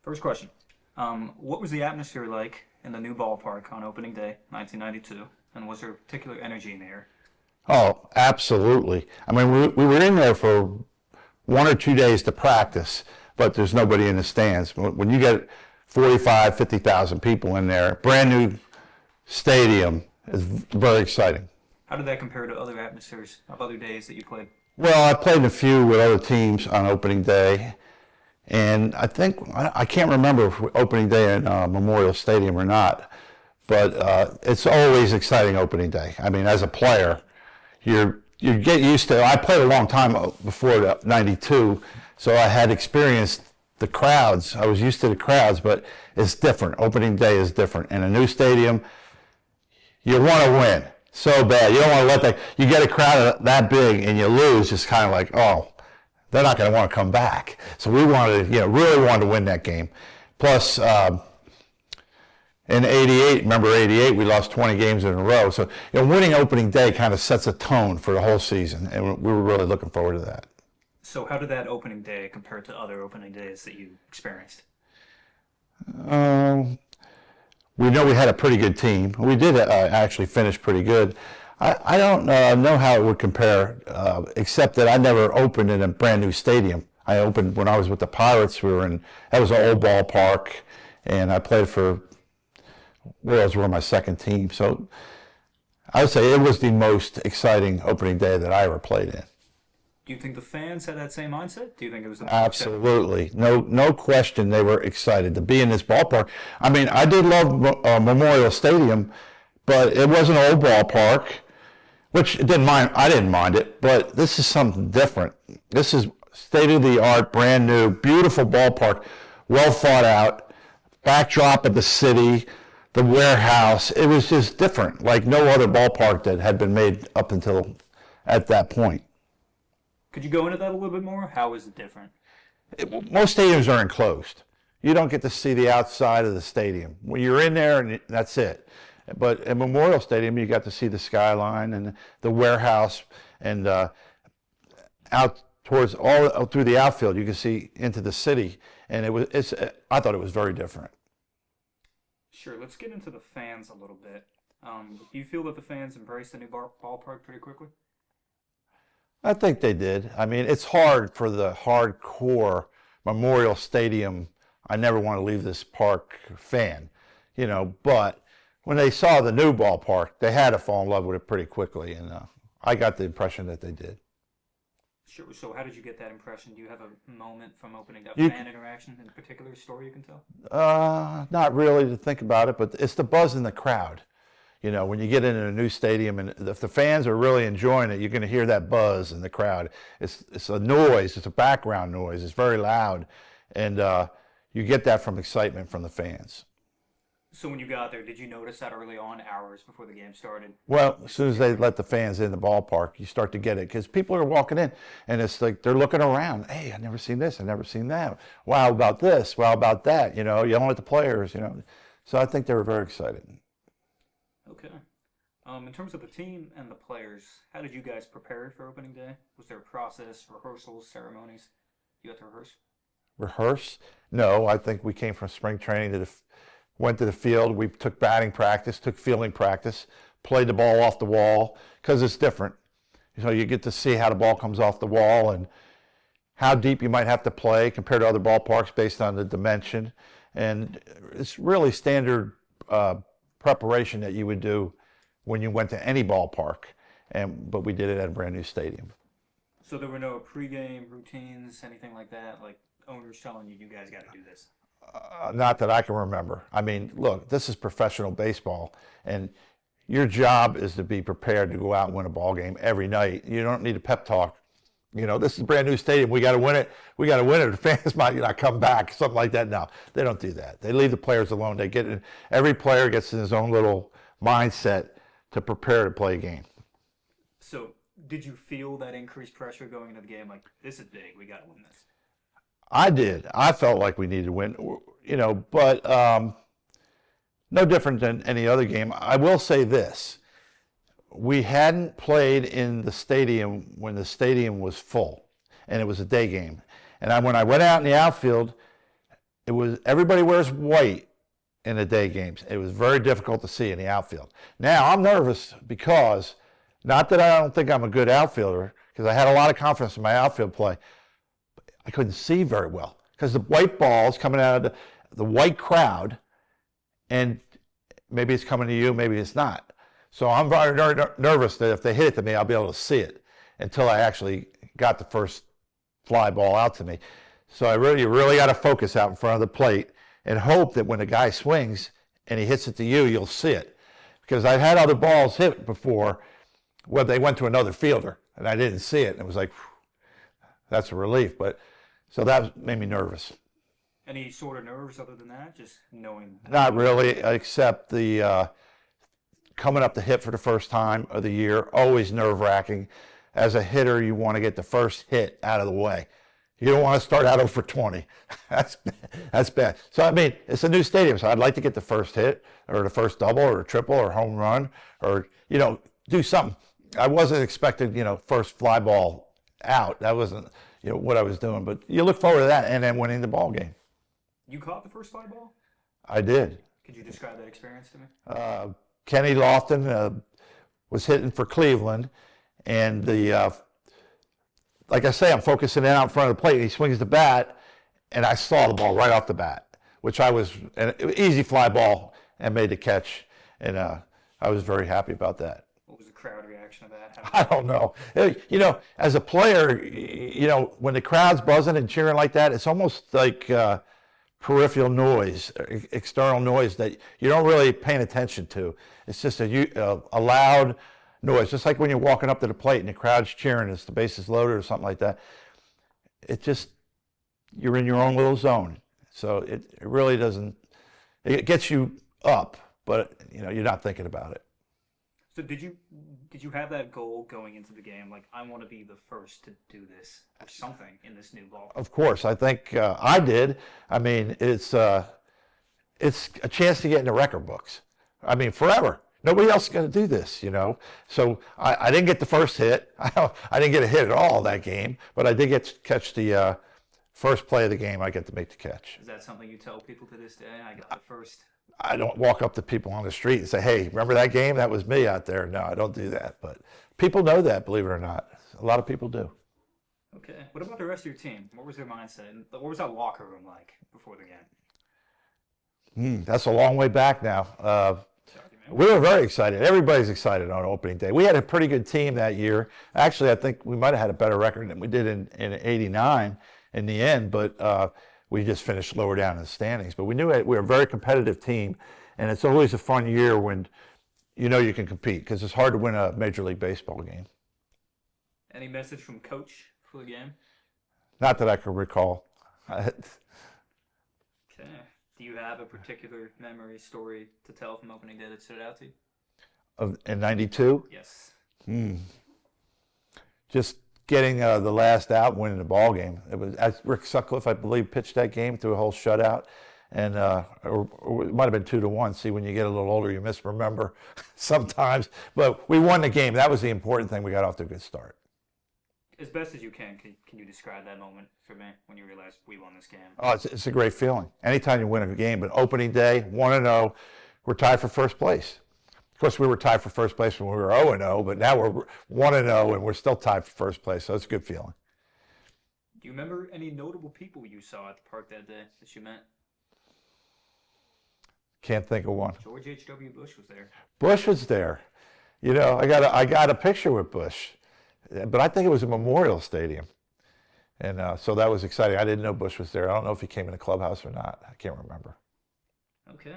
First question. What was the atmosphere like in the new ballpark on opening day, 1992? And was there a particular energy in the air? Oh, absolutely. I mean, we were in there for 1 or 2 days to practice, but there's nobody in the stands. When you get 45, 50,000 people in there, brand new stadium is very exciting. How did that compare to other atmospheres of other days that you played? Well, I played in a few with other teams on opening day, and I can't remember if opening day in Memorial Stadium or not, but it's always exciting opening day. I mean, as a player, you get used to. I played a long time before the '92, so I had experienced the crowds. I was used to the crowds, but it's different. Opening day is different. In a new stadium, you want to win so bad. You don't want to let that. You get a crowd that big and you lose. It's kind of like, oh, they're not going to want to come back. So we wanted, really wanted to win that game. Plus, in '88, remember '88, we lost 20 games in a row. So winning opening day kind of sets a tone for the whole season, and we were really looking forward to that. So how did that opening day compare to other opening days that you experienced? Um, we know we had a pretty good team. We did actually finish pretty good. I don't know how it would compare, except that I never opened in a brand new stadium. I opened when I was with the Pirates. That was an old ballpark, and I played for Wales were my second team. So I would say it was the most exciting opening day that I ever played in. Do you think the fans had that same mindset? Do you think it was the Absolutely. No question they were excited to be in this ballpark. I mean, I did love Memorial Stadium, but it was an old ballpark, which I didn't mind it, but this is something different. This is state-of-the-art, brand new, beautiful ballpark, well thought out, backdrop of the city, the warehouse. It was just different, like no other ballpark that had been made up until at that point. Could you go into that a little bit more? How is it different? Most stadiums are enclosed. You don't get to see the outside of the stadium. When you're in there, and that's it. But at Memorial Stadium, you got to see the skyline and the warehouse, and out towards all through the outfield, you can see into the city. And I thought it was very different. Sure, let's get into the fans a little bit. Do you feel that the fans embraced the new ballpark pretty quickly? I think they did. I mean, it's hard for the hardcore Memorial Stadium, I never want to leave this park fan, but when they saw the new ballpark, they had to fall in love with it pretty quickly, and I got the impression that they did. Sure. So how did you get that impression? Do you have a moment from opening up You, fan interaction in a particular story you can tell? Not really to think about it, but it's the buzz in the crowd. When you get into a new stadium, and if the fans are really enjoying it, you're going to hear that buzz in the crowd. It's a noise. It's a background noise. It's very loud, and you get that from excitement from the fans. So when you got there, did you notice that early on, hours before the game started? Well, as soon as they let the fans in the ballpark, you start to get it because people are walking in, and it's like they're looking around. Hey, I've never seen this. I've never seen that. Wow, about this. Wow, about that. Yelling at the players. So I think they were very excited. Okay. In terms of the team and the players, how did you guys prepare for opening day? Was there a process, rehearsals, ceremonies? You had to rehearse? Rehearse? No, I think we came from spring training went to the field. We took batting practice, took fielding practice, played the ball off the wall because it's different. You get to see how the ball comes off the wall and how deep you might have to play compared to other ballparks based on the dimension. And it's really standard preparation that you would do when you went to any ballpark, but we did it at a brand new stadium. So there were no pregame routines, anything like that, like owners telling you, you guys got to do this? Not that I can remember. I mean, look, this is professional baseball, and your job is to be prepared to go out and win a ball game every night. You don't need a pep talk. This is a brand new stadium. We got to win it. We got to win it. The fans might not come back, something like that. No, they don't do that. They leave the players alone. Every player gets in his own little mindset to prepare to play a game. So did you feel that increased pressure going into the game? Like, this is big. We got to win this. I did. I felt like we needed to win, but no different than any other game. I will say this. We hadn't played in the stadium when the stadium was full, and it was a day game. And when I went out in the outfield, everybody wears white in the day games. It was very difficult to see in the outfield. Now I'm nervous because, not that I don't think I'm a good outfielder, because I had a lot of confidence in my outfield play. I couldn't see very well because the white ball's coming out of the white crowd, and maybe it's coming to you, maybe it's not. So I'm very nervous that if they hit it to me, I'll be able to see it until I actually got the first fly ball out to me. So you really got to focus out in front of the plate and hope that when the guy swings and he hits it to you, you'll see it. Because I've had other balls hit before where they went to another fielder and I didn't see it. And it was like, that's a relief. But so that made me nervous. Any sort of nerves other than that? Just knowing? Not really, except the coming up to hit for the first time of the year, always nerve-wracking. As a hitter, you want to get the first hit out of the way. You don't want to start out 0 for 20. That's bad. So, I mean, it's a new stadium, so I'd like to get the first hit or the first double or a triple or home run or, do something. I wasn't expecting, first fly ball out. That wasn't, what I was doing. But you look forward to that and then winning the ball game. You caught the first fly ball? I did. Could you describe that experience to me? Kenny Lofton was hitting for Cleveland, and like I say, I'm focusing in out in front of the plate, and he swings the bat, and I saw the ball right off the bat, which an easy fly ball, and made the catch, and I was very happy about that. What was the crowd reaction to that? I don't know. As a player, when the crowd's buzzing and cheering like that, it's almost like peripheral noise, external noise that you don't really paying attention to. It's just a loud noise, just like when you're walking up to the plate and the crowd's cheering, it's the bases loaded or something like that. You're in your own little zone. So it really doesn't, it gets you up, but you're not thinking about it. So did you have that goal going into the game? Like, I want to be the first to do this or something in this new ball? Of course, I think I did. I mean, it's a chance to get in the record books. I mean, forever. Nobody else is going to do this, So I didn't get the first hit. I didn't get a hit at all that game, but I did get to catch the first play of the game. I get to make the catch. Is that something you tell people to this day? I got the first. I don't walk up to people on the street and say, hey, remember that game? That was me out there. No, I don't do that. But people know that, believe it or not. A lot of people do. Okay. What about the rest of your team? What was their mindset? And what was that locker room like before the game? That's a long way back now. We were very excited. Everybody's excited on opening day. We had a pretty good team that year. Actually, I think we might have had a better record than we did in '89 in the end, but we just finished lower down in the standings. But we knew we were a very competitive team, and it's always a fun year when you can compete, because it's hard to win a Major League Baseball game. Any message from Coach for the game? Not that I can recall. Okay. Do you have a particular memory story to tell from opening day that stood out to you? In '92? Yes. Just getting the last out, winning the ball game. It was Rick Sutcliffe, I believe, pitched that game through a whole shutout, and or it might have been 2-1. See, when you get a little older, you misremember sometimes. But we won the game. That was the important thing. We got off to a good start. As best as you can you describe that moment for me when you realized we won this game? Oh, it's a great feeling. Anytime you win a game, but opening day, 1-0, we're tied for first place. Of course, we were tied for first place when we were 0-0, but now we're 1-0 and we're still tied for first place, so it's a good feeling. Do you remember any notable people you saw at the park that day that you met? Can't think of one. George H.W. Bush was there. Bush was there. I got a picture with Bush, but I think it was a Memorial Stadium. And so that was exciting. I didn't know Bush was there. I don't know if he came in the clubhouse or not. I can't remember. Okay.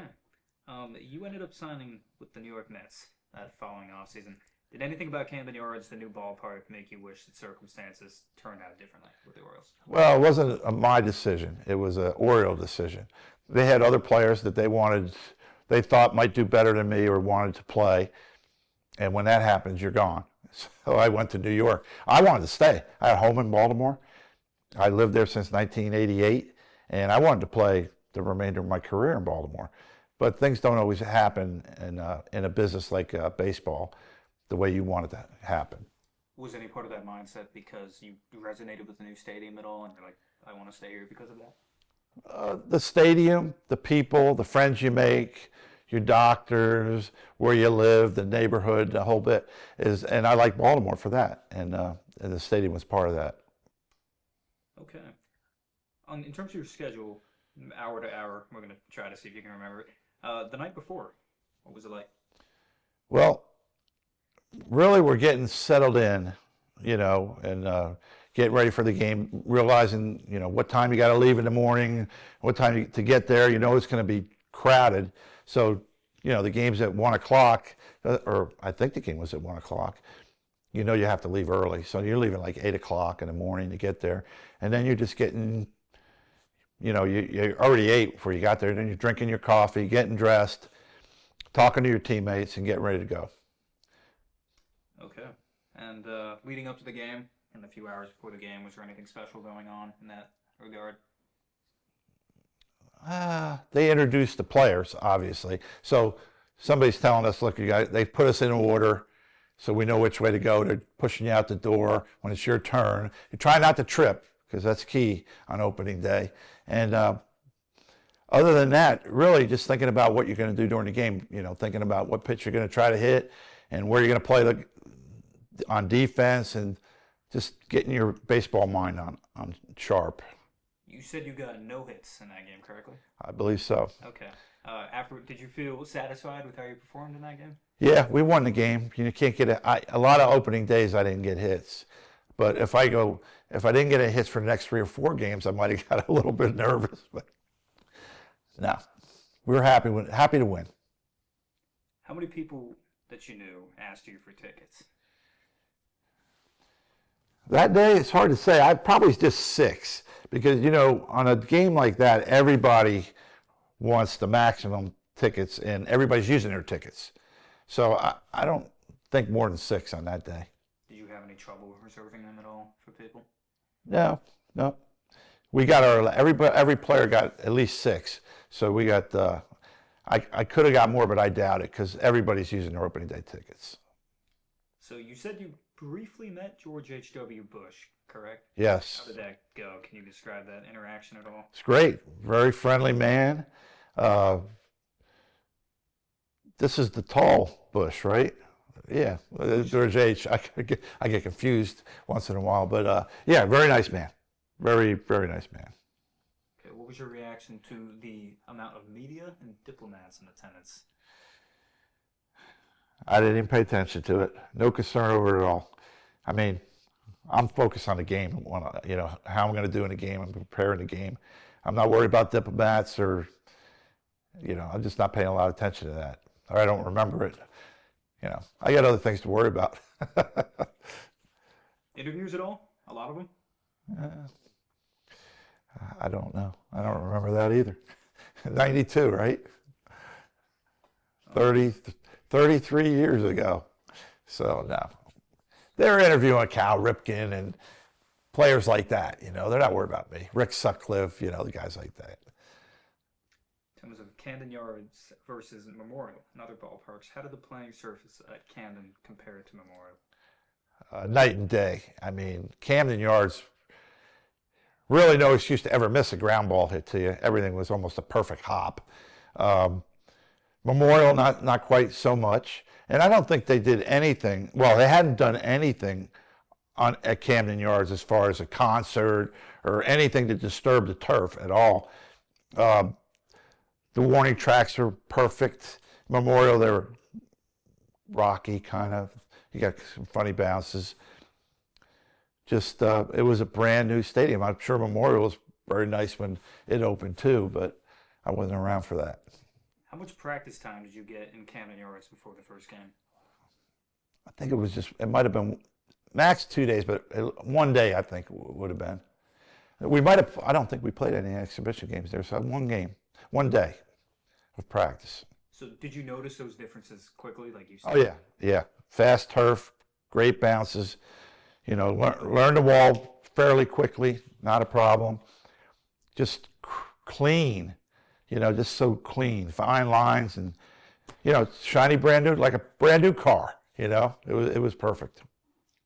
You ended up signing with the New York Mets that following offseason. Did anything about Camden Yards, the new ballpark, make you wish that circumstances turned out differently with the Orioles? Well, it wasn't my decision. It was an Oriole decision. They had other players that they thought might do better than me or wanted to play. And when that happens, you're gone. So I went to New York. I wanted to stay. I had a home in Baltimore. I lived there since 1988, and I wanted to play the remainder of my career in Baltimore. But things don't always happen in a business like baseball the way you want it to happen. Was any part of that mindset because you resonated with the new stadium at all, and you're like, I want to stay here because of that? The stadium, the people, the friends you make, your doctors, where you live, the neighborhood, the whole bit is, and I like Baltimore for that, and the stadium was part of that. Okay. In terms of your schedule, hour to hour, we're gonna try to see if you can remember it. The night before, what was it like? Well, really, we're getting settled in, and getting ready for the game, realizing, what time you got to leave in the morning, what time to get there. It's going to be crowded. So, the game's at 1 o'clock, or I think the game was at 1 o'clock. You have to leave early. So you're leaving like 8 o'clock in the morning to get there. And then you're just getting, you already ate before you got there. Then you're drinking your coffee, getting dressed, talking to your teammates, and getting ready to go. Okay. And leading up to the game, in the few hours before the game, was there anything special going on in that regard? They introduced the players, obviously. So somebody's telling us, look, you guys, they put us in order so we know which way to go. They're pushing you out the door when it's your turn. You try not to trip, because that's key on opening day. And other than that, really just thinking about what you're going to do during the game, thinking about what pitch you're going to try to hit and where you're going to play on defense, and just getting your baseball mind on sharp. You said you got no hits in that game, correctly? I believe so. Okay. Did you feel satisfied with how you performed in that game? Yeah, we won the game. You can't get a lot of opening days I didn't get hits. But if I didn't get a hits for the next 3 or 4 games, I might have got a little bit nervous. But no, we were happy to win. How many people that you knew asked you for tickets? That day, it's hard to say. I probably just 6, because on a game like that, everybody wants the maximum tickets, and everybody's using their tickets. So I don't think more than 6 on that day. Did you have any trouble reserving them at all for people? No. We got every player got at least 6. So we got I could have got more, but I doubt it, because everybody's using their opening day tickets. So you said you briefly met George H.W. Bush, correct? Yes. How did that go? Can you describe that interaction at all? It's great. Very friendly man. This is the tall Bush, right? Yeah. George H. I get confused once in a while, but yeah, very nice man. Very, very nice man. Okay, what was your reaction to the amount of media and diplomats in attendance? I didn't even pay attention to it. No concern over it at all. I mean, I'm focused on the game, how I'm going to do in the game. I'm preparing the game. I'm not worried about diplomats or, I'm just not paying a lot of attention to that. Or I don't remember it. I got other things to worry about. Interviews at all? A lot of them? I don't know. I don't remember that either. 92, right? 33 years ago. So, no. They're interviewing Cal Ripken and players like that. They're not worried about me. Rick Sutcliffe, the guys like that. In terms of Camden Yards versus Memorial and other ballparks, how did the playing surface at Camden compare to Memorial? Night and day. I mean, Camden Yards, really no excuse to ever miss a ground ball hit to you. Everything was almost a perfect hop. Memorial, not quite so much. And I don't think they did anything. Well, they hadn't done anything at Camden Yards as far as a concert or anything to disturb the turf at all. The warning tracks are perfect. Memorial, they were rocky, kind of. You got some funny bounces. Just, it was a brand new stadium. I'm sure Memorial was very nice when it opened too, but I wasn't around for that. How much practice time did you get in Camden Yards before the first game? I think it might have been max 2 days, but 1 day I think would have been. I don't think we played any exhibition games there, so 1 game, 1 day of practice. So did you notice those differences quickly, like you said? Oh yeah. Fast turf, great bounces. Learn the wall fairly quickly, not a problem. Just clean. Just so clean, fine lines, and shiny, brand new, like a brand new car. It was perfect.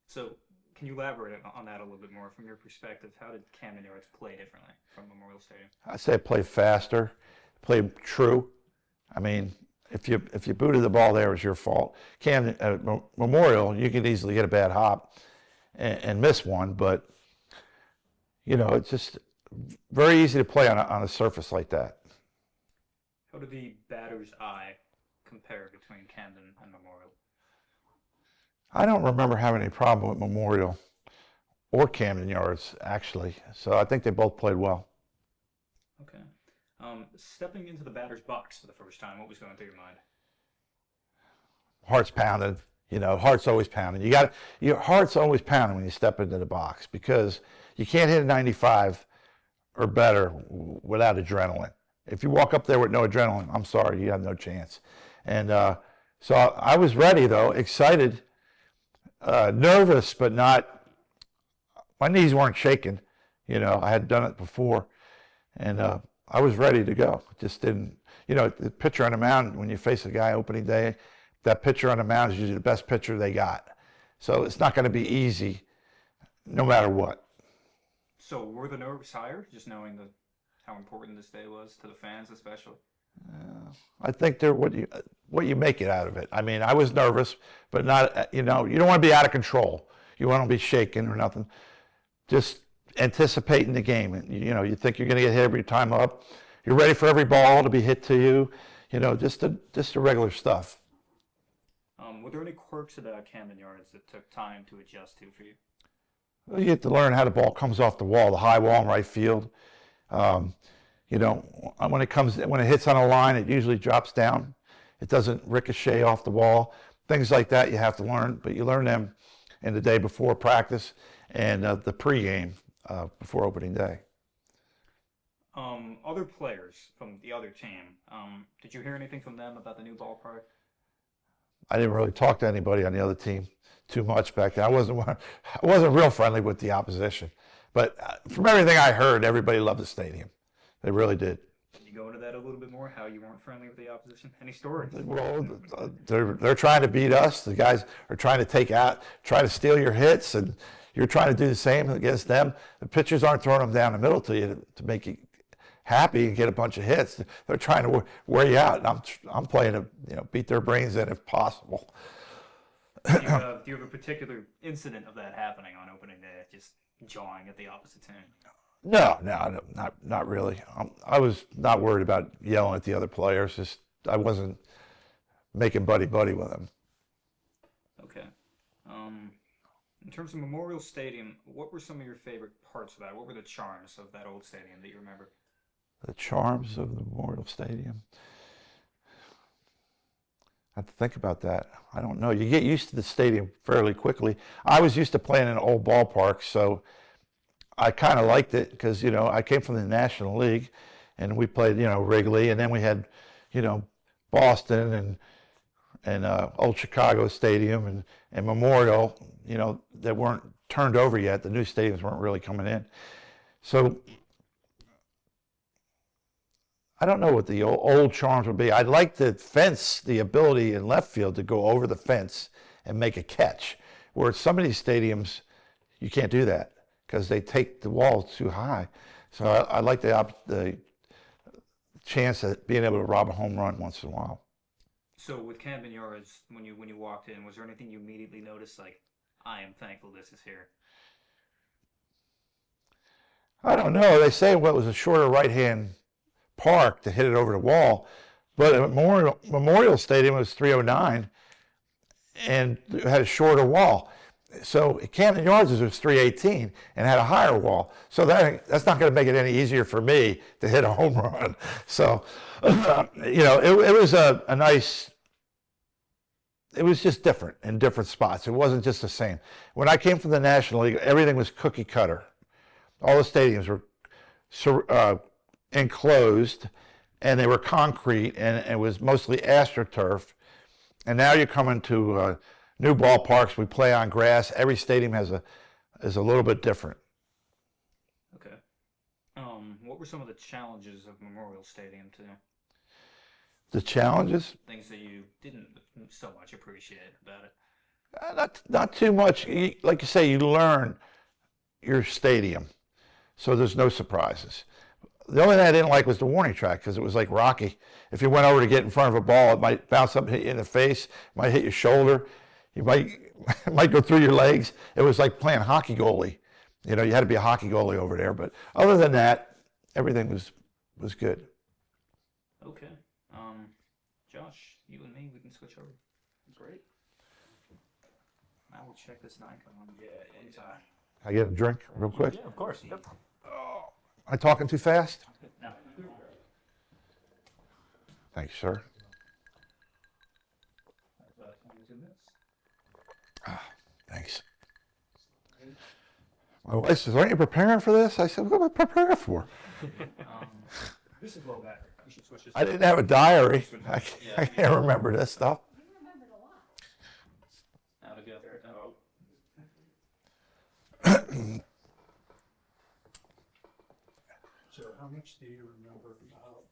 So Can you elaborate on that a little bit more from your perspective? How did Camden Yards play differently from Memorial Stadium? I say play faster, play true. I mean, if you booted the ball there, it was your fault. Camden Memorial, you could easily get a bad hop and miss one, but you know, it's just very easy to play on a surface like that. How did the batter's eye compare between Camden and Memorial? I don't remember having any problem with Memorial or Camden Yards, actually. So I think they both played well. Okay. Stepping into the batter's box for the first time, what was going through your mind? Heart's pounding. You know, heart's always pounding. Your heart's always pounding when you step into the box because you can't hit a 95 or better without adrenaline. If you walk up there with no adrenaline, I'm sorry, you have no chance. And so I was ready, though, excited, nervous, but not, my knees weren't shaking. You know, I had done it before, and I was ready to go. Just didn't, you know, the pitcher on the mound, when you face a guy opening day, that pitcher on the mound is usually the best pitcher they got. So it's not going to be easy no matter what. So were the nerves higher, just knowing how important this day was to the fans especially? I think they're what you make it out of it. I mean, I was nervous, but not, you know, you don't want to be out of control. You want to be shaken or nothing. Just anticipating the game. And, you know, you think you're going to get hit every time up. You're ready for every ball to be hit to you. You know, just the regular stuff. Were there any quirks about Camden Yards that took time to adjust to for you? Well, you have to learn how the ball comes off the wall, the high wall in right field. You know, when it hits on a line, it usually drops down. It doesn't ricochet off the wall. Things like that you have to learn, but you learn them in the day before practice and the pregame before opening day. Other players from the other team, did you hear anything from them about the new ballpark? I didn't really talk to anybody on the other team too much back then. I wasn't real friendly with the opposition, but from everything I heard, everybody loved the stadium. They really did. Can you go into that a little bit more? How you weren't friendly with the opposition? Any stories? Well, they're trying to beat us. The guys are trying to steal your hits, and you're trying to do the same against them. The pitchers aren't throwing them down the middle to you to make you happy and get a bunch of hits. They're trying to wear you out, and I'm playing to beat their brains in if possible. Do you have a particular incident of that happening on opening day, just jawing at the opposite team? No, not really. I was not worried about yelling at the other players. Just I wasn't making buddy with them. Okay. In terms of Memorial Stadium, what were some of your favorite parts of that? What were the charms of that old stadium that you remember? The charms of the Memorial Stadium. I have to think about that. I don't know. You get used to the stadium fairly quickly. I was used to playing in old ballparks, so I kind of liked it because, you know, I came from the National League and we played, you know, Wrigley, and then we had, you know, Boston and Old Chicago Stadium and Memorial, you know, that weren't turned over yet. The new stadiums weren't really coming in. So I don't know what the old charms would be. I'd like the fence, the ability in left field to go over the fence and make a catch, where some of these stadiums, you can't do that because they take the wall too high. So I like the chance of being able to rob a home run once in a while. So with Camden Yards, when you walked in, was there anything you immediately noticed, like, I am thankful this is here? I don't know. They say what was a shorter right-hand park to hit it over the wall, but at Memorial Stadium was 309 and it had a shorter wall. So Camden Yards was 318 and had a higher wall. So that's not going to make it any easier for me to hit a home run. So, you know, it was a nice, it was just different in different spots. It wasn't just the same. When I came from the National League, everything was cookie cutter. All the stadiums were enclosed, and they were concrete, and it was mostly AstroTurf. And now you're coming to new ballparks. We play on grass. Every stadium is a little bit different. Okay. What were some of the challenges of Memorial Stadium too? The challenges? Things that you didn't so much appreciate about it. Not too much. Like you say, you learn your stadium, so there's no surprises. The only thing I didn't like was the warning track because it was like Rocky. If you went over to get in front of a ball, it might bounce up and hit you in the face, it might hit your shoulder, you might it might go through your legs. It was like playing hockey goalie. You know, you had to be a hockey goalie over there. But other than that, everything was good. Okay. Josh, you and me, we can switch over. Great. I will check this Nikon. Yeah, anytime. Can I get a drink real quick? Yeah, of course. Yep. Am I talking too fast? No. Thanks, sir. Thanks. My wife says, "Aren't you preparing for this?" I said, "What am I preparing for?" This is low battery. You should switch this. I didn't have a diary. I can't remember this stuff. Out of there. Oh. So how much do you remember about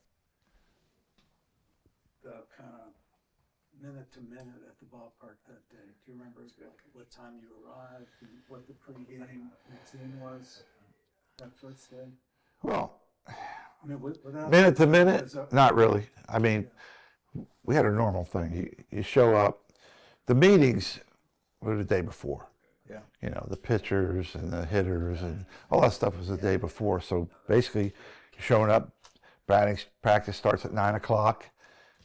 the kind of minute to minute at the ballpark that day? Do you remember what time you arrived and what the pregame routine was that first day? Well, I mean, without minute to minute, not really. I mean, we had a normal thing. You show up. The meetings were the day before. Yeah. You know, the pitchers and the hitters and all that stuff was the day before. So basically, you're showing up, batting practice starts at 9 o'clock.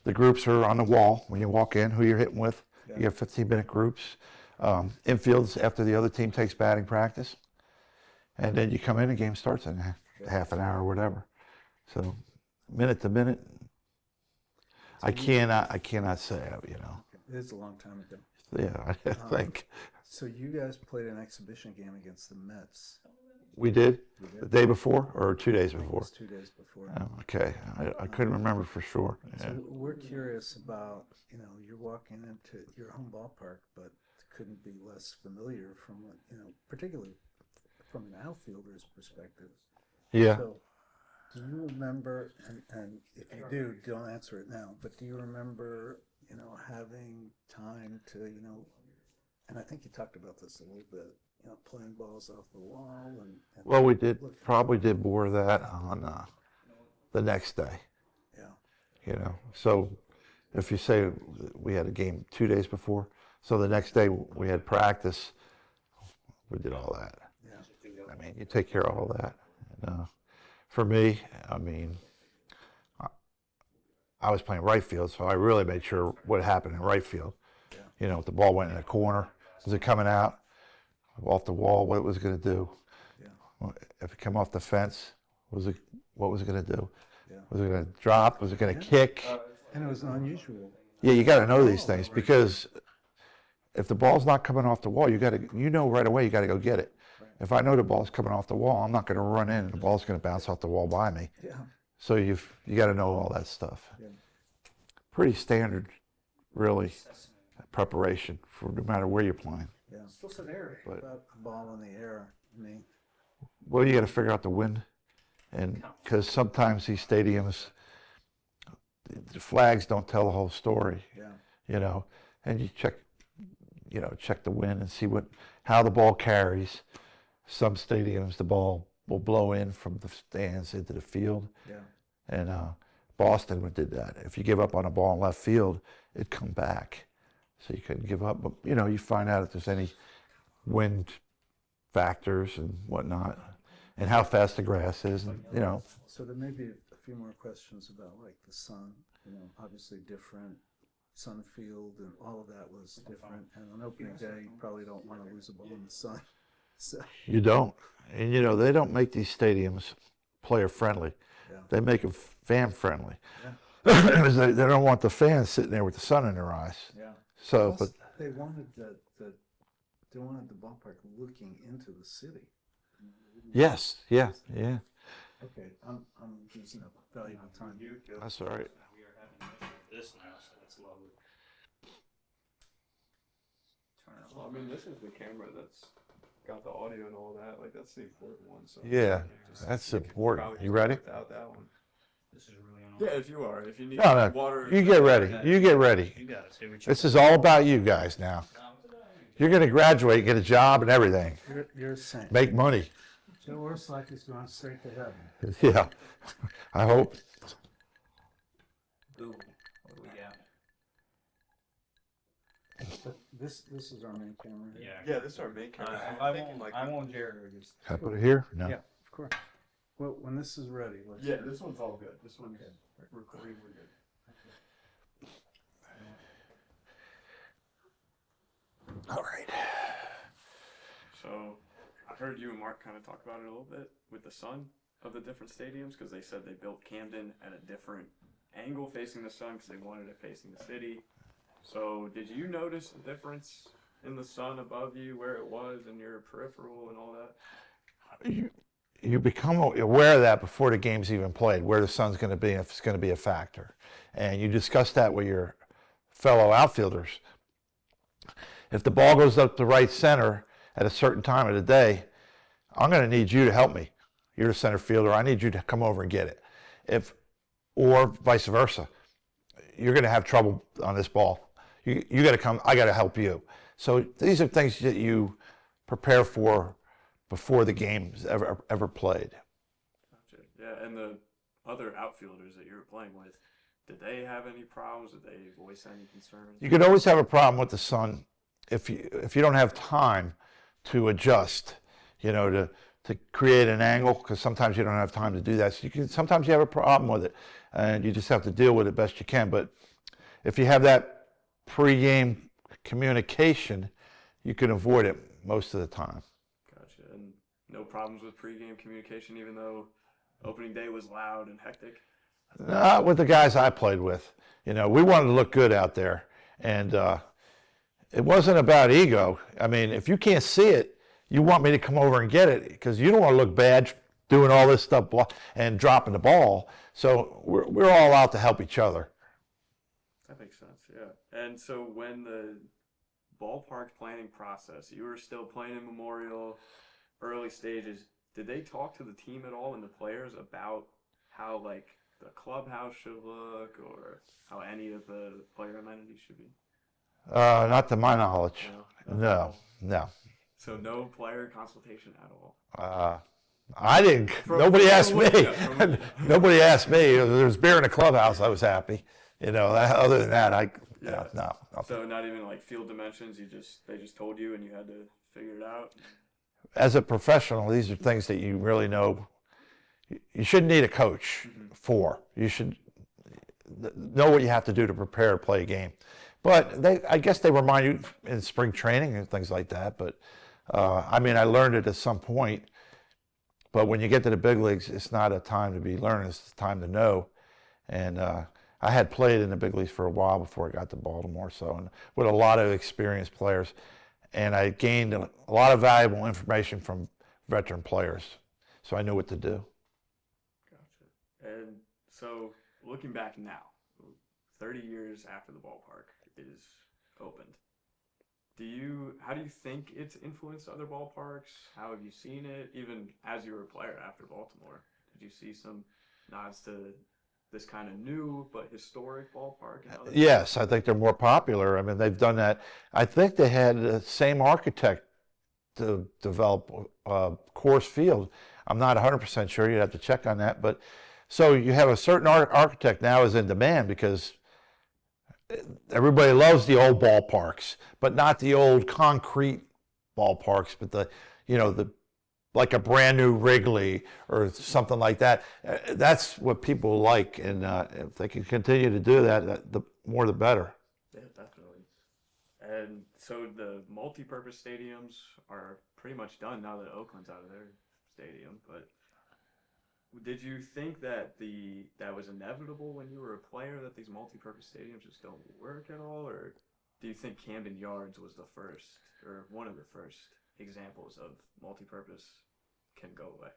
The groups are on the wall when you walk in, who you're hitting with. Yeah. You have 15-minute groups. Infields after the other team takes batting practice. And then you come in, the game starts in half an hour or whatever. So minute to minute, I cannot say, you know. It is a long time ago. Yeah, I think. So you guys played an exhibition game against the Mets. We did? You did? The day before or 2 days It before? was 2 days before. Oh, okay. I couldn't remember for sure. So Yeah. we're curious about, you know, you're walking into your home ballpark, but couldn't be less familiar from, you know, particularly from an outfielder's perspective. Yeah. So do you remember, and if you do, don't answer it now, but do you remember, you know, having time to, you know, and I think you talked about this a little bit, you know, playing balls off the wall and Well, we probably did more of that on the next day, yeah. you know. So if you say we had a game 2 days before, so the next day we had practice, we did all that. Yeah. I mean, you take care of all that. And, for me, I mean, I was playing right field, so I really made sure what happened in right field. Yeah. You know, if the ball went in the corner, was it coming out off the wall? What it was going to do? Yeah. If it came off the fence, what was it going to do? Yeah. Was it going to drop? Was it going to kick? And it was unusual. Yeah, you got to know these things because if the ball's not coming off the wall, you know right away you got to go get it. Right. If I know the ball's coming off the wall, I'm not going to run in and the ball's going to bounce off the wall by me. Yeah. So you got to know all that stuff. Yeah. Pretty standard, really, preparation for no matter where you're playing. Yeah. Still severe. But About the ball in the air, I mean, well, you got to figure out the wind, and because sometimes these stadiums, the flags don't tell the whole story. yeah. You know, and you check the wind and see how the ball carries. Some stadiums, the ball will blow in from the stands into the field. Yeah. And Boston did that. If you give up on a ball in left field, it'd come back. So you couldn't give up. But, you know, you find out if there's any wind factors and whatnot, and how fast the grass is, and, you know. So there may be a few more questions about like the sun, you know, obviously different sun field and all of that was different. And on opening day, you probably don't want to lose a ball in the sun. So, You don't. And, you know, they don't make these stadiums player-friendly. yeah. They make them fan-friendly. Yeah. Because they don't want the fans sitting there with the sun in their eyes. Yeah. So, Plus, but they wanted they wanted the ballpark looking into the city. yes, yeah. Okay, I'm using up valuable time. That's all right. We are having this now, so that's lovely. Turn it Well, I mean, this is the camera that's got the audio and all that. Like, that's the important one. So Yeah, just- that's you could important. probably You just ready? Without that one. This is really on. Yeah, if you are. If you need No, water. you get ready. You get ready. You got it. See what you This is all about you guys now. You're going to graduate, get a job and everything. You're a saint. Make money. Joe Orsulak is going straight to heaven. Yeah, I hope. Ooh, what do we got? But this is our main camera. Here. Yeah, this is our main camera. I won't Jared or just. Can I put it here? No. Yeah, of course. Well, when this is ready, let's. Yeah, this one's all good. This one's recording. We're good. All right. So, I heard you and Mark kind of talk about it a little bit with the sun of the different stadiums because they said they built Camden at a different angle facing the sun because they wanted it facing the city. So, did you notice a difference in the sun above you, where it was, in your peripheral and all that? You become aware of that before the game's even played, where the sun's going to be, if it's going to be a factor. And you discuss that with your fellow outfielders. If the ball goes up to right center at a certain time of the day, I'm going to need you to help me. You're the center fielder. I need you to come over and get it. Or vice versa. You're going to have trouble on this ball. You got to come. I got to help you. So these are things that you prepare for before the game's ever played. Gotcha. Yeah, and the other outfielders that you were playing with, did they have any problems? Did they voice any concerns? You could always have a problem with the sun if you don't have time to adjust, to create an angle, because sometimes you don't have time to do that. So sometimes you have a problem with it, and you just have to deal with it best you can. But if you have that pre-game communication, you can avoid it most of the time. Gotcha. And no problems with pregame communication, even though opening day was loud and hectic? Not with the guys I played with. We wanted to look good out there, and it wasn't about ego. I mean, if you can't see it, you want me to come over and get it because you don't want to look bad doing all this stuff and dropping the ball. So we're all out to help each other. That makes sense, yeah. And so when the ballpark planning process, you were still playing in Memorial, early stages, did they talk to the team at all and the players about how, the clubhouse should look or how any of the player amenities should be? Not to my knowledge. No. No. So no player consultation at all? I didn't. Nobody asked me. Nobody asked me. If there was beer in the clubhouse, I was happy. Other than that, no. So not even field dimensions. They just told you, and you had to figure it out. As a professional, these are things that you really know. You shouldn't need a coach for. You should know what you have to do to prepare to play a game. But I guess they remind you in spring training and things like that. But I learned it at some point. But when you get to the big leagues, it's not a time to be learning. It's a time to know. And I had played in the big leagues for a while before I got to Baltimore, and with a lot of experienced players. And I gained a lot of valuable information from veteran players. So I knew what to do. Gotcha. And so looking back now, 30 years after the ballpark is opened, how do you think it's influenced other ballparks? How have you seen it? Even as you were a player after Baltimore, did you see some nods to this kind of new but historic ballpark? Yes, I think they're more popular. They've done that. I think they had the same architect to develop Coors Field. I'm not 100% sure. You'd have to check on that. But so you have a certain architect now is in demand because everybody loves the old ballparks, but not the old concrete ballparks, but the like a brand new Wrigley or something like that. That's what people like, and if they can continue to do that, the more the better. Yeah, definitely. And so the multi-purpose stadiums are pretty much done now that Oakland's out of their stadium. But did you think that that was inevitable when you were a player, that these multi-purpose stadiums just don't work at all, or do you think Camden Yards was the first or one of the first examples of multi-purpose can go away?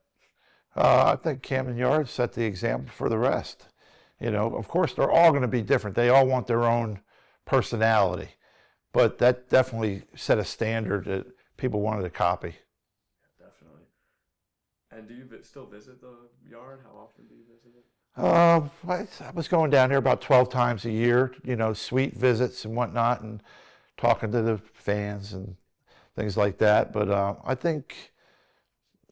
I think Camden Yards set the example for the rest. Of course, they're all going to be different. They all want their own personality, but that definitely set a standard that people wanted to copy. Definitely. And do you still visit the yard? How often do you visit it? I was going down there about 12 times a year, suite visits and whatnot, and talking to the fans and things like that. But I think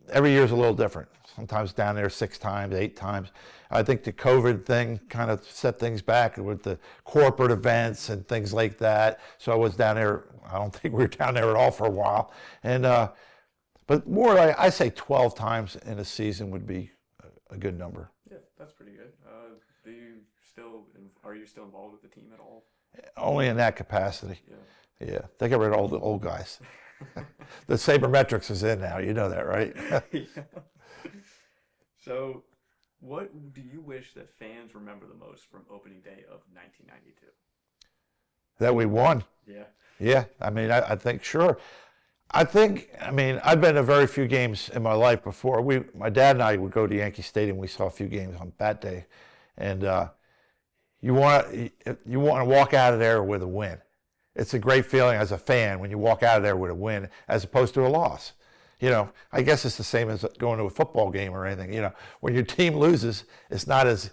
every year is a little different. Sometimes down there 6 times, 8 times. I think the COVID thing kind of set things back with the corporate events and things like that. So I was down there. I don't think we were down there at all for a while. And but more like I say 12 times in a season would be a good number. Yeah, that's pretty good. Are you still involved with the team at all? Only in that capacity. Yeah. Yeah, they got rid of all the old guys. The sabermetrics is in now. You know that, right? Yeah. So, what do you wish that fans remember the most from opening day of 1992? That we won. Yeah. Yeah, I mean, I think, sure. I mean, I've been to very few games in my life before. My dad and I would go to Yankee Stadium. We saw a few games on that day. And you want to walk out of there with a win. It's a great feeling as a fan when you walk out of there with a win as opposed to a loss. You know, I guess it's the same as going to a football game or anything. You know, when your team loses, it's not as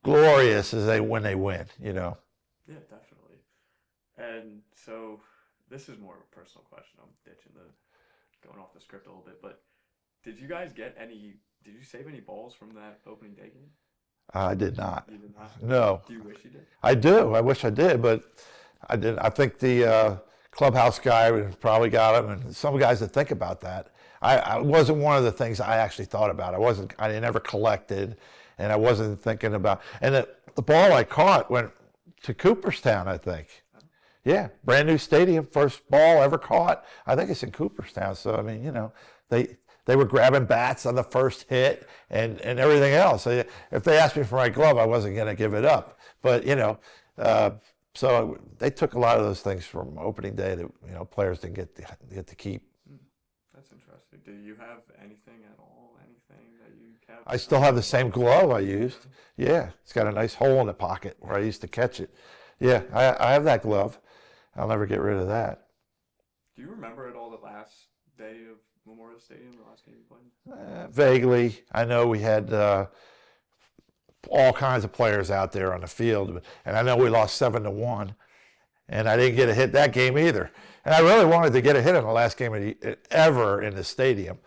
glorious as when they win, you know. Yeah, definitely. And so this is more of a personal question. I'm going off the script a little bit, but did you save any balls from that opening day game? I did not. You did not? No. Do you wish you did? I do. I wish I did, but I didn't. I think the clubhouse guy probably got him, and some guys that think about that. I wasn't one of the things I actually thought about. I never collected, and I wasn't thinking about. And the ball I caught went to Cooperstown, I think. Yeah, brand new stadium, first ball ever caught. I think it's in Cooperstown. So I mean, you know, they were grabbing bats on the first hit and everything else. If they asked me for my glove, I wasn't going to give it up. But you know, so they took a lot of those things from opening day that, you know, players didn't get to keep. That's interesting. Do you have anything at all? Anything that you kept? I still have the same glove I used. Yeah, it's got a nice hole in the pocket where I used to catch it. Yeah, I have that glove. I'll never get rid of that. Do you remember at all the last day of Memorial Stadium, the last game you played? Vaguely. I know we had all kinds of players out there on the field, and I know we lost 7-1, and I didn't get a hit that game either. And I really wanted to get a hit in the last game ever in the stadium,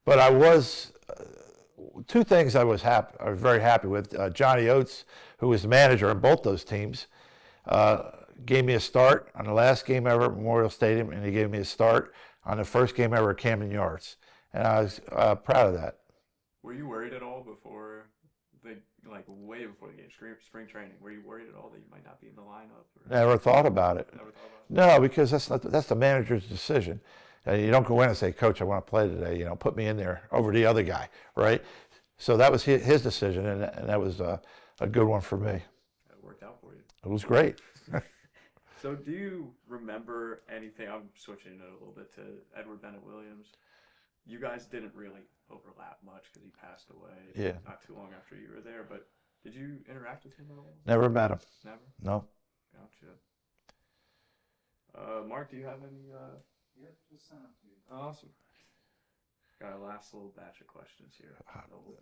but I was two things I was very happy with. Johnny Oates, who was the manager in both those teams, gave me a start on the last game ever at Memorial Stadium, and he gave me a start on the first game ever at Camden Yards, and I was proud of that. Were you worried at all before way before the game, spring training? Were you worried at all that you might not be in the lineup? Never thought about it. Never thought about it? No, because that's the manager's decision. You don't go in and say, "Coach, I want to play today. You know, put me in there over the other guy," right? So that was his decision, and that was a good one for me. It worked out for you. It was great. So do you remember anything? I'm switching it a little bit to Edward Bennett Williams. You guys didn't really overlap much because he passed away not too long after you were there, but did you interact with him at all? Never met him. Never? No. Gotcha. Mark, do you have any? Yeah, just sent them to you. Awesome. Got a last little batch of questions here.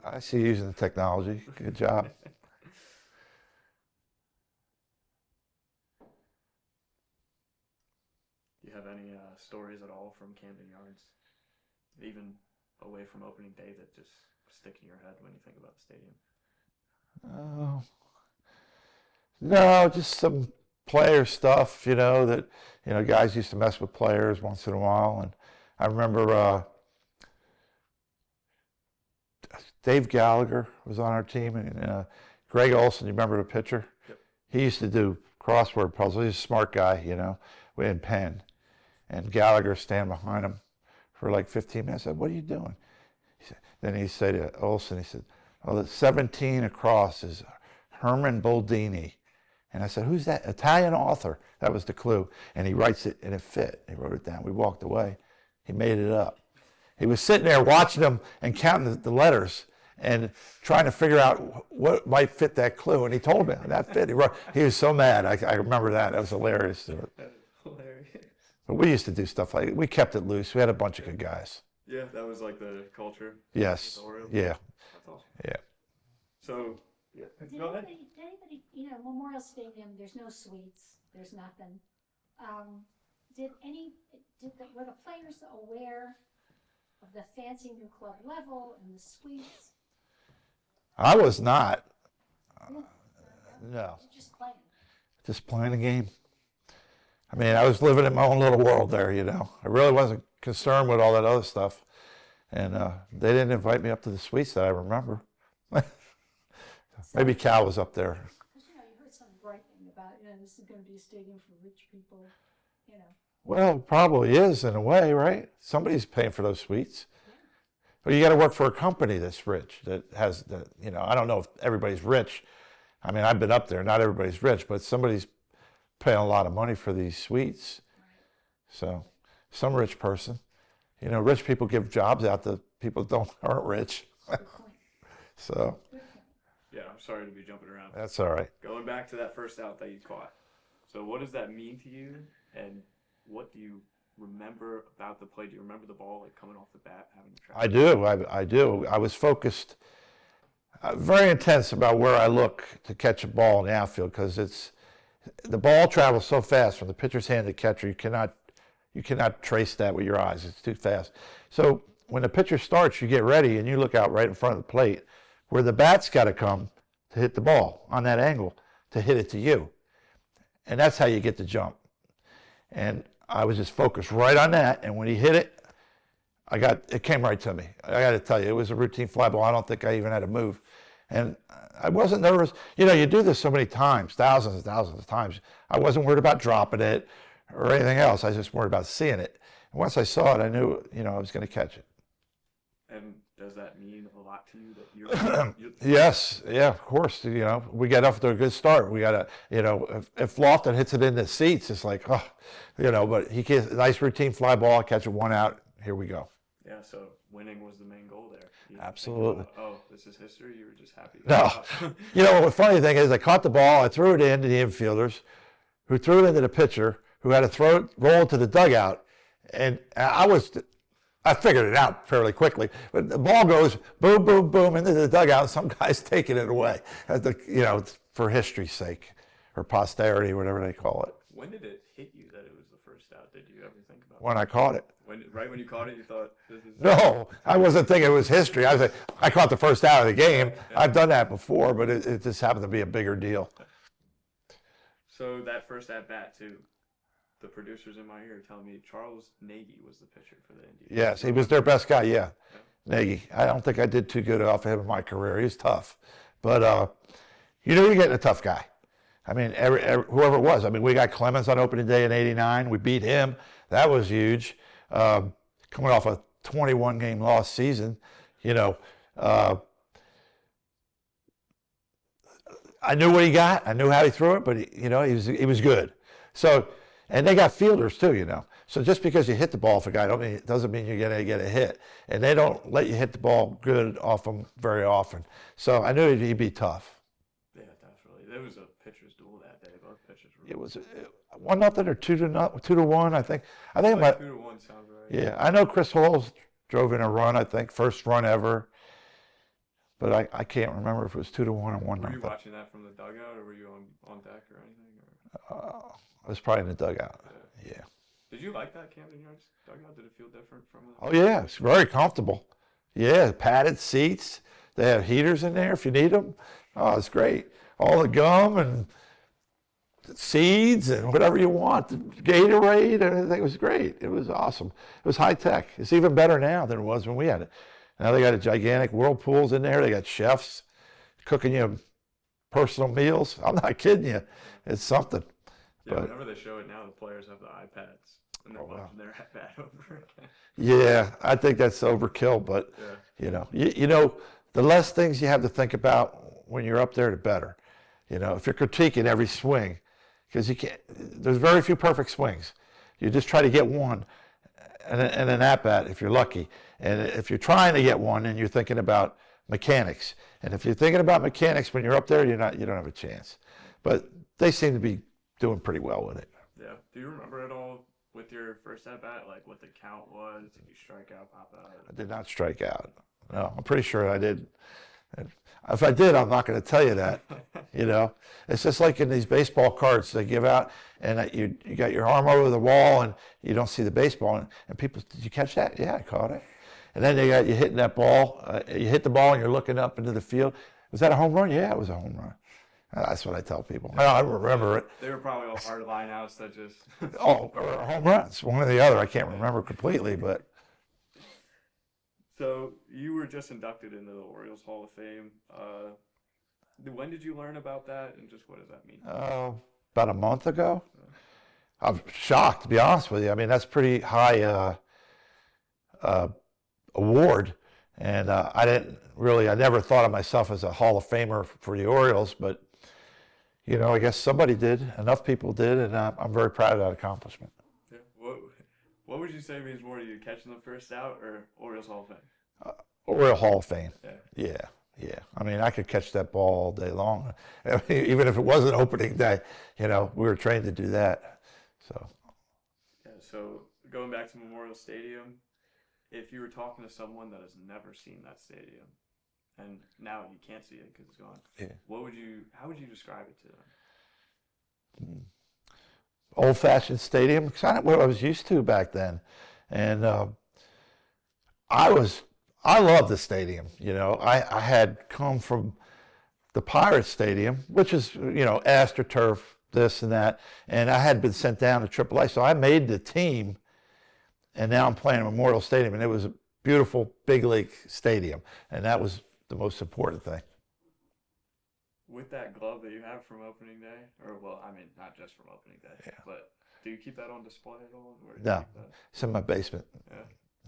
I see you using the technology. Good job. Do you have any stories at all from Camden Yards, even away from opening day, that just stick in your head when you think about the stadium? Oh, no, just some player stuff, you know, that, you know, guys used to mess with players once in a while. And I remember Dave Gallagher was on our team, and Greg Olson, you remember the pitcher? Yep. He used to do crossword puzzles. He's a smart guy, you know, in Penn. And Gallagher stand behind him for like 15 minutes. I said, "What are you doing?" Then he said to Olson, he said, "Oh, the 17 across is Herman Boldini." And I said, "Who's that?" "Italian author." That was the clue. And he writes it, and it fit. He wrote it down. We walked away. He made it up. He was sitting there watching them and counting the letters and trying to figure out what might fit that clue. And he told me, that fit. He was so mad. I remember that. That was hilarious. That is hilarious. But we used to do stuff like, we kept it loose. We had a bunch of good guys. Yeah, that was like the culture. Yes. Yeah. That's awesome. Yeah. So, yeah. Did Go ahead. anybody, you know, Memorial Stadium, there's no suites, there's nothing. were the players aware of the fancy new club level and the suites? I was not. Really? No. You're just playing. Just playing the game. I mean, I was living in my own little world there, you know. I really wasn't concerned with all that other stuff. And they didn't invite me up to the suites that I remember. Maybe Cal was up there. Because, you heard some bright thing about, this is going to be a stadium for rich people, Well, it probably is in a way, right? Somebody's paying for those suites. Yeah. But you got to work for a company that's rich, that has the, I don't know if everybody's rich. I mean, I've been up there, not everybody's rich, but somebody's paying a lot of money for these suites. Right. So, some rich person. Rich people give jobs out to people that aren't rich. Good point. So, Good point. Yeah, I'm sorry to be jumping around. that's all right. Going back to that first out that you caught. So what does that mean to you, and what do you remember about the play? Do you remember the ball coming off the bat, having to track? I do. I do. I was focused, very intense about where I look to catch a ball in the outfield, because the ball travels so fast from the pitcher's hand to catcher. You cannot trace that with your eyes. It's too fast. So when the pitcher starts, you get ready and you look out right in front of the plate, where the bat's got to come to hit the ball on that angle to hit it to you, and that's how you get the jump. And I was just focused right on that, and when he hit it, it came right to me. I got to tell you, it was a routine fly ball. I don't think I even had to move. And I wasn't nervous. You do this so many times, thousands and thousands of times. I wasn't worried about dropping it or anything else. I was just worried about seeing it. And once I saw it, I knew, I was going to catch it. And does that mean a lot to you that you're Yes, yeah, of course. We got off to a good start. We got if Lofton hits it in the seats, it's like, but he gets a nice routine fly ball, I catch it one out, here we go. Yeah, so winning was the main goal there. You didn't Absolutely. think about, this is history. You were just happy. No. The funny thing is, I caught the ball, I threw it into the infielders, who threw it into the pitcher, who had to roll it to the dugout, and I figured it out fairly quickly, but the ball goes boom, boom, boom into the dugout. Some guy's taking it away, for history's sake, or posterity, whatever they call it. When did it hit you that it was the first out? Did you ever think about When I caught it. Right when you caught it, you thought, this is... No, I wasn't thinking it was history. I was like, I caught the first out of the game. I've done that before, but it just happened to be a bigger deal. So that first at bat too, the producers in my ear are telling me Charles Nagy was the pitcher for the Indians. Yes, he was their best guy, yeah. Nagy. I don't think I did too good off of him in my career. He was tough. But you're getting a tough guy. I mean, whoever it was. I mean, we got Clemens on opening day in '89. We beat him. That was huge. Coming off a 21-game loss season, I knew what he got. I knew how he threw it, but he was good. So, and they got fielders too, So just because you hit the ball off a guy doesn't mean you're going to get a hit. And they don't let you hit the ball good off them very often. So I knew he'd be tough. Yeah, definitely. There was a pitcher's duel that day. Both pitchers were... It was 1-0 or 2-1, I think. I think like 2-1 sounds right. Yeah, I know Chris Hall drove in a run, I think, first run ever. But I can't remember if it was 2-1 or 1-0. Were you watching that from the dugout, or were you on deck or anything? Or? I was probably in the dugout. Yeah. Did you like that Camden Yards dugout? Did it feel different from the... Oh, yeah, it's very comfortable. Yeah, padded seats. They have heaters in there if you need them. Oh, it's great. All the gum and seeds and whatever you want. Gatorade, everything was great. It was awesome. It was high tech. It's even better now than it was when we had it. Now they got a gigantic whirlpools in there. They got chefs cooking you personal meals. I'm not kidding you. It's something. Yeah, But, whenever they show it now, the players have the iPads and they're watching their at-bat over again. yeah, I think that's overkill, but the less things you have to think about when you're up there, the better. If you're critiquing every swing, because there's very few perfect swings. You just try to get one and an at-bat if you're lucky. And if you're trying to get one and you're thinking about mechanics, and if you're thinking about mechanics when you're up there, you don't have a chance. But they seem to be doing pretty well with it. Yeah. Do you remember at all with your first at-bat, like what the count was? Did you strike out, pop out? I did not strike out. No, I'm pretty sure I did. If I did, I'm not going to tell you that. You know, it's just like in these baseball cards they give out, and you got your arm over the wall and you don't see the baseball, and people, did you catch that? Yeah, I caught it. And then they got you hitting that ball. You hit the ball and you're looking up into the field. Was that a home run? Yeah, it was a home run. That's what I tell people. I remember it. They were probably all hard lineouts that just. Oh, or home runs, one or the other. I can't remember completely, but. So you were just inducted into the Orioles Hall of Fame. When did you learn about that, and just what does that mean? About a month ago. I'm shocked, to be honest with you. I mean, that's pretty high award, and I never thought of myself as a Hall of Famer for the Orioles, but you know, I guess somebody did. Enough people did, and I'm very proud of that accomplishment. Yeah. What would you say means more to you, catching the first out or Orioles Hall of Fame? Oriole Hall of Fame. Yeah. Yeah. I mean, I could catch that ball all day long. I mean, even if it wasn't opening day, you know, we were trained to do that. So. Yeah. So going back to Memorial Stadium, if you were talking to someone that has never seen that stadium, and now you can't see it because it's gone, how would you describe it to them? Old-fashioned stadium, kind of what I was used to back then, and I loved the stadium. You know, I had come from the Pirates Stadium, which is, you know, AstroTurf, this and that, and I had been sent down to AAA, so I made the team, and now I'm playing Memorial Stadium, and it was a beautiful big league stadium, and that was the most important thing. With that glove that you have from opening day, or well, I mean, not just from opening day, but do you keep that on display at all? No, it's in my basement, Yeah.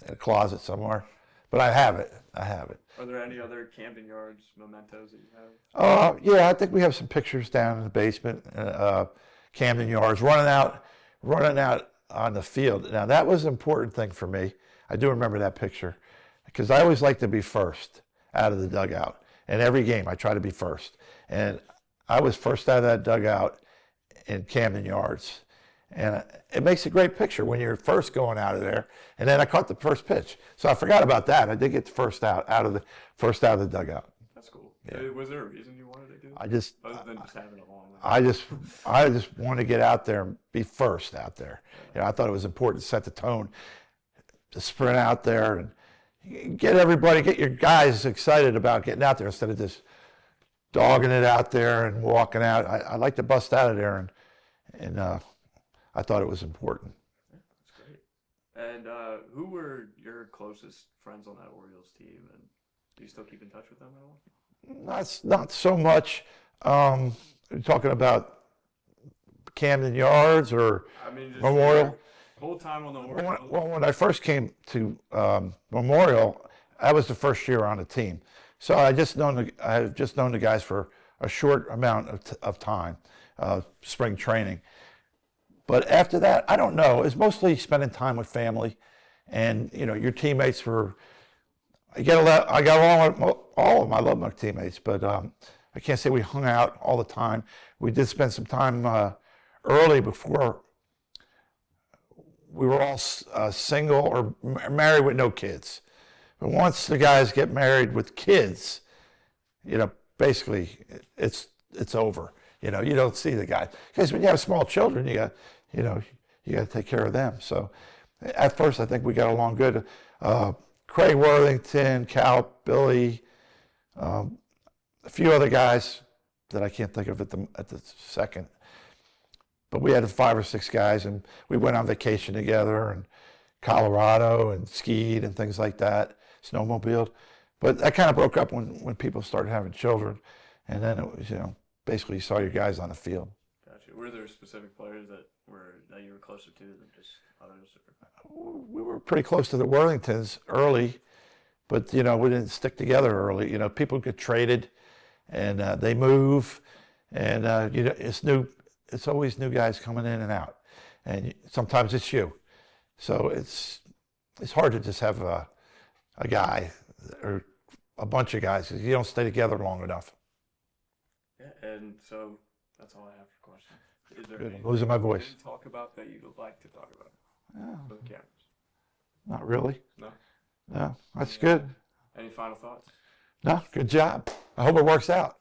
in a closet somewhere. But I have it. Are there any other Camden Yards mementos that you have? Yeah, I think we have some pictures down in the basement. Camden Yards running out on the field. Now that was an important thing for me. I do remember that picture because I always like to be first out of the dugout. In every game, I try to be first. And I was first out of that dugout in Camden Yards. And it makes a great picture when you're first going out of there. And then I caught the first pitch. So I forgot about that. I did get the first out of the dugout. That's cool. Yeah. Was there a reason you wanted to do it? Other than just having a long run? I just wanted to get out there and be first out there. You know, I thought it was important to set the tone, to sprint out there and get your guys excited about getting out there instead of just dogging it out there and walking out. I like to bust out of there, and I thought it was important. That's great. And who were your closest friends on that Orioles team, and do you still keep in touch with them at all? Not so much. You're talking about Camden Yards or Memorial? Whole time on the Orioles. Well, when I first came to Memorial, I was the first year on the team, so I had just known the guys for a short amount of time, spring training. But after that, I don't know. It's mostly spending time with family, and you know, your teammates were. I got along with all of them. I love my teammates, but I can't say we hung out all the time. We did spend some time early before we were all single or married with no kids. But once the guys get married with kids, you know, basically it's over. You know, you don't see the guys because when you have small children, you got to take care of them. So at first, I think we got along good. Craig Worthington, Cal, Billy, a few other guys that I can't think of at the second. But we had 5 or 6 guys, and we went on vacation together in Colorado and skied and things like that, snowmobiled. But that kind of broke up when people started having children, and then it was, you know, basically you saw your guys on the field. Gotcha. Were there specific players that you were closer to than just others? We were pretty close to the Worthingtons early, but you know, we didn't stick together early. You know, people get traded, and they move, and you know, it's always new guys coming in and out, and sometimes it's you. So it's hard to just have a guy or a bunch of guys because you don't stay together long enough. Yeah, and so that's all I have for questions. Is there Good. Losing my voice. you didn't talk about that you'd like to talk about for the cameras? Not really. No. No, that's good. Any final thoughts? No, good job. I hope it works out.